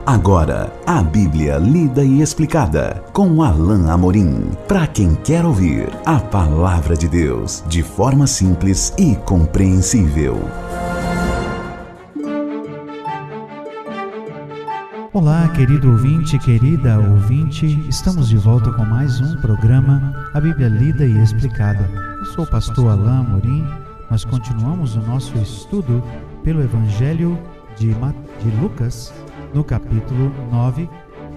Agora, a Bíblia lida e explicada com Alain Amorim. Para quem quer ouvir a Palavra de Deus de forma simples e compreensível. Olá, querido ouvinte, querida ouvinte. Estamos de volta com mais um programa, a Bíblia lida e explicada. Eu sou o pastor Alain Amorim. Nós continuamos o nosso estudo pelo Evangelho de Lucas, no capítulo 9,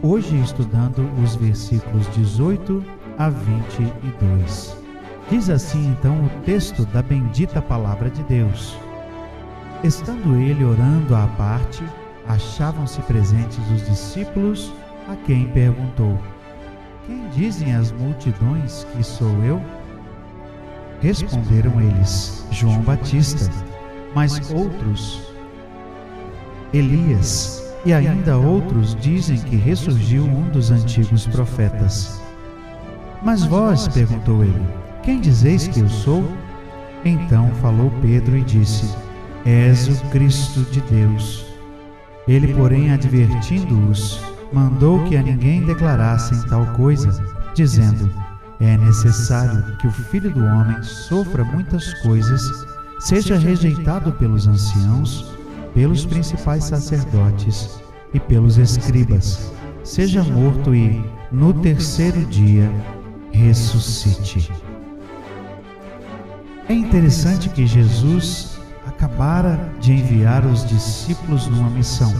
hoje estudando os versículos 18 a 22. Diz assim então o texto da bendita palavra de Deus. Estando ele orando à parte, achavam-se presentes os discípulos, a quem perguntou: Quem dizem as multidões que sou eu? Responderam eles: João Batista, mas outros, Elias, e ainda outros dizem que ressurgiu um dos antigos profetas. Mas vós, perguntou ele, quem dizeis que eu sou? Então falou Pedro e disse: És o Cristo de Deus. Ele, porém, advertindo-os, mandou que a ninguém declarassem tal coisa, dizendo: É necessário que o Filho do Homem sofra muitas coisas, seja rejeitado pelos anciãos, pelos principais sacerdotes e pelos escribas, seja morto e, no terceiro dia, ressuscite. É interessante que Jesus acabara de enviar os discípulos numa missão.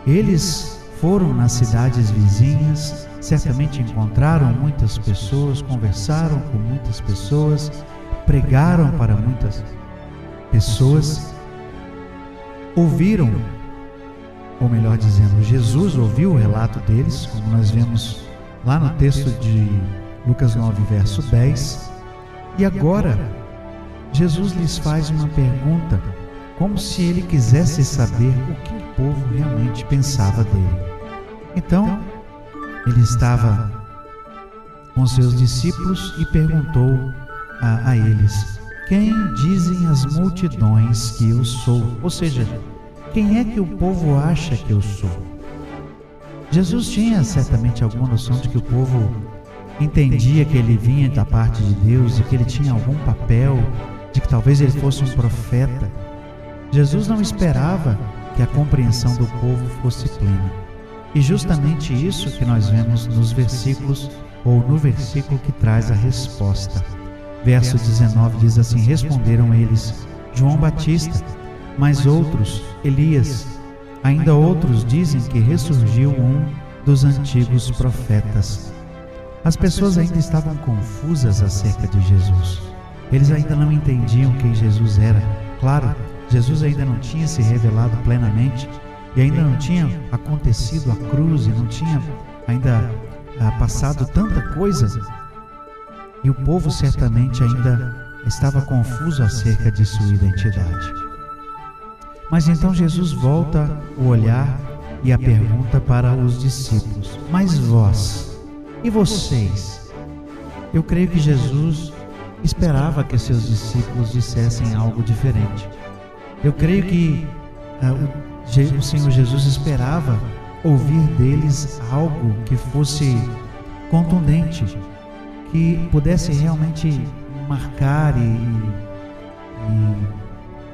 Eles foram nas cidades vizinhas, certamente encontraram muitas pessoas, conversaram com muitas pessoas, pregaram para muitas pessoas, ouviram, ou melhor dizendo, Jesus ouviu o relato deles, como nós vemos lá no texto de Lucas 9, verso 10, e agora Jesus lhes faz uma pergunta, como se ele quisesse saber o que o povo realmente pensava dele. Então, ele estava com seus discípulos e perguntou a eles: Quem dizem as multidões que eu sou? Ou seja, quem é que o povo acha que eu sou? Jesus tinha certamente alguma noção de que o povo entendia que ele vinha da parte de Deus e que ele tinha algum papel, de que talvez ele fosse um profeta. Jesus não esperava que a compreensão do povo fosse plena. E justamente isso que nós vemos nos versículos, ou no versículo que traz a resposta. Verso 19 diz assim: Responderam eles: João Batista, mas outros, Elias, ainda outros dizem que ressurgiu um dos antigos profetas. As pessoas ainda estavam confusas acerca de Jesus. Eles ainda não entendiam quem Jesus era. Claro, Jesus ainda não tinha se revelado plenamente e ainda não tinha acontecido a cruz e não tinha ainda passado tanta coisa. E o povo certamente ainda estava confuso acerca de sua identidade. Mas então Jesus volta o olhar e a pergunta para os discípulos: Mas vós, e vocês? Eu creio que Jesus esperava que seus discípulos dissessem algo diferente. Eu creio que o Senhor Jesus esperava ouvir deles algo que fosse contundente, que pudesse realmente marcar e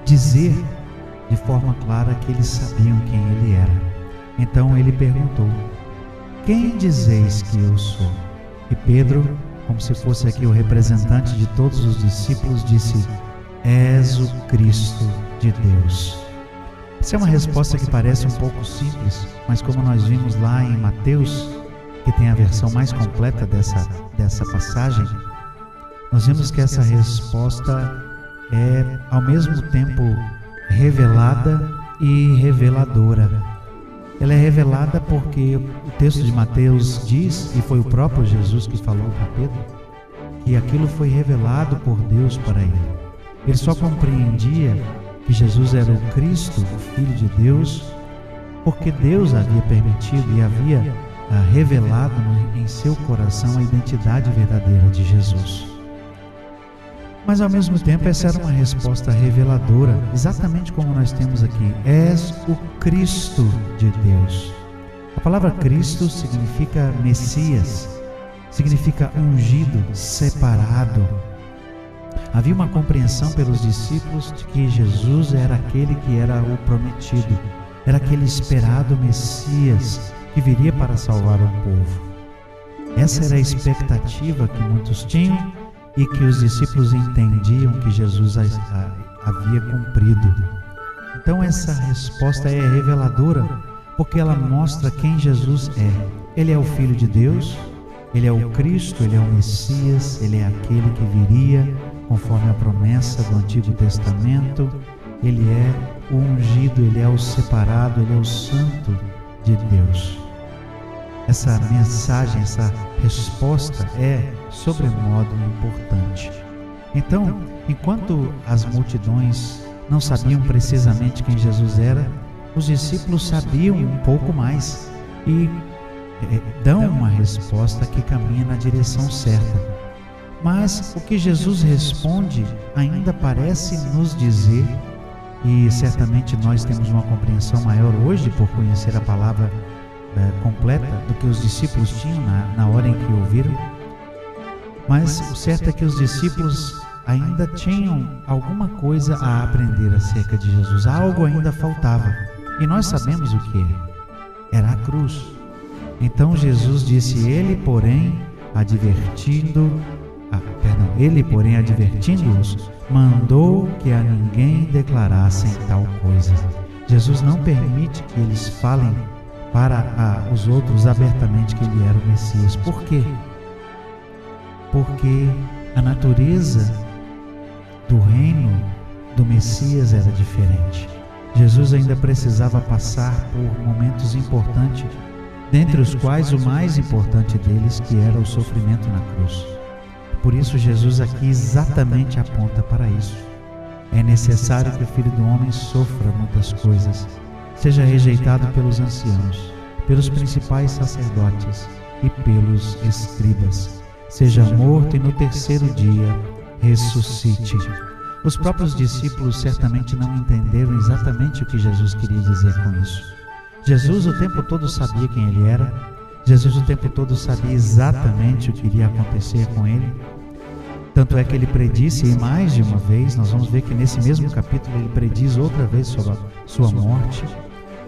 dizer de forma clara que eles sabiam quem ele era. Então ele perguntou: Quem dizeis que eu sou? E Pedro, como se fosse aqui o representante de todos os discípulos, disse: És o Cristo de Deus. Essa é uma resposta que parece um pouco simples, mas como nós vimos lá em Mateus, que tem a versão mais completa dessa passagem, nós vemos que essa resposta é ao mesmo tempo revelada e reveladora. Ela é revelada porque o texto de Mateus diz, e foi o próprio Jesus que falou para Pedro, que aquilo foi revelado por Deus para ele. Ele só compreendia que Jesus era o Cristo, o Filho de Deus, porque Deus havia permitido e havia revelado em seu coração a identidade verdadeira de Jesus. Mas ao mesmo tempo essa era uma resposta reveladora, exatamente como nós temos aqui: és o Cristo de Deus. A palavra Cristo significa Messias, significa ungido, separado. Havia uma compreensão pelos discípulos de que Jesus era aquele que era o prometido, era aquele esperado Messias que viria para salvar o povo. Essa era a expectativa que muitos tinham e que os discípulos entendiam que Jesus havia cumprido. Então essa resposta é reveladora, porque ela mostra quem Jesus é. Ele é o Filho de Deus, Ele é o Cristo, Ele é o Messias, Ele é aquele que viria conforme a promessa do Antigo Testamento. Ele é o ungido, Ele é o separado, Ele é o santo de Deus. Essa mensagem, essa resposta é sobremodo importante. Então, enquanto as multidões não sabiam precisamente quem Jesus era, os discípulos sabiam um pouco mais e dão uma resposta que caminha na direção certa. Mas o que Jesus responde ainda parece nos dizer, e certamente nós temos uma compreensão maior hoje por conhecer a palavra completa do que os discípulos tinham na hora em que ouviram, mas o certo é que os discípulos ainda tinham alguma coisa a aprender acerca de Jesus. Algo ainda faltava, e nós sabemos o que era a cruz. Então Jesus disse, ele porém advertindo-os, mandou que a ninguém declarassem tal coisa. Jesus não permite que eles falem para os outros abertamente que ele era o Messias. Por quê? Porque a natureza do reino do Messias era diferente. Jesus ainda precisava passar por momentos importantes, dentre os quais o mais importante deles, que era o sofrimento na cruz. Por isso Jesus aqui exatamente aponta para isso. É necessário que o Filho do Homem sofra muitas coisas, seja rejeitado pelos anciãos, pelos principais sacerdotes e pelos escribas, seja morto e no terceiro dia ressuscite. Os próprios discípulos certamente não entenderam exatamente o que Jesus queria dizer com isso. Jesus o tempo todo sabia quem ele era, Jesus o tempo todo sabia exatamente o que iria acontecer com ele. Tanto é que ele predisse, e mais de uma vez, nós vamos ver que nesse mesmo capítulo ele prediz outra vez sobre a sua morte.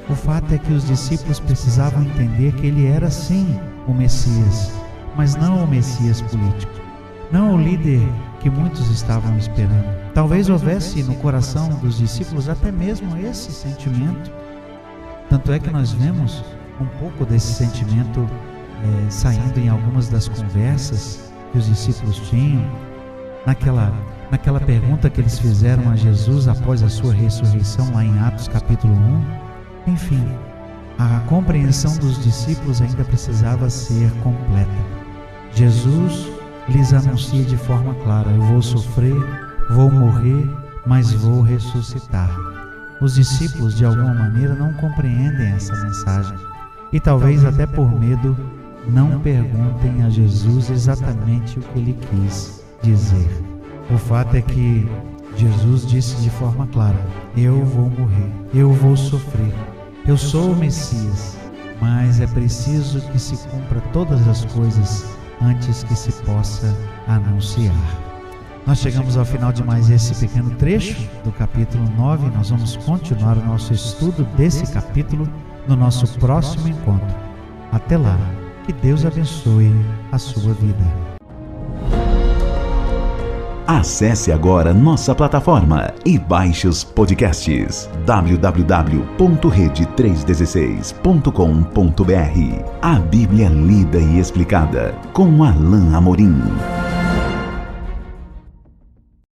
O fato é que os discípulos precisavam entender que ele era sim o Messias, mas não o Messias político, não o líder que muitos estavam esperando. Talvez houvesse no coração dos discípulos até mesmo esse sentimento. Tanto é que nós vemos um pouco desse sentimento saindo em algumas das conversas que os discípulos tinham, naquela pergunta que eles fizeram a Jesus após a sua ressurreição, lá em Atos capítulo 1. Enfim, a compreensão dos discípulos ainda precisava ser completa. Jesus lhes anuncia de forma clara: eu vou sofrer, vou morrer, mas vou ressuscitar. Os discípulos, de alguma maneira, não compreendem essa mensagem e talvez até por medo não perguntem a Jesus exatamente o que ele quis dizer. O fato é que Jesus disse de forma clara: eu vou morrer, eu vou sofrer, eu sou o Messias, mas é preciso que se cumpra todas as coisas antes que se possa anunciar. Nós chegamos ao final de mais esse pequeno trecho do capítulo 9. Nós vamos continuar o nosso estudo desse capítulo no nosso próximo encontro. Até lá, que Deus abençoe a sua vida. Acesse agora nossa plataforma e baixe os podcasts www.rede316.com.br. A Bíblia lida e explicada com Alain Amorim.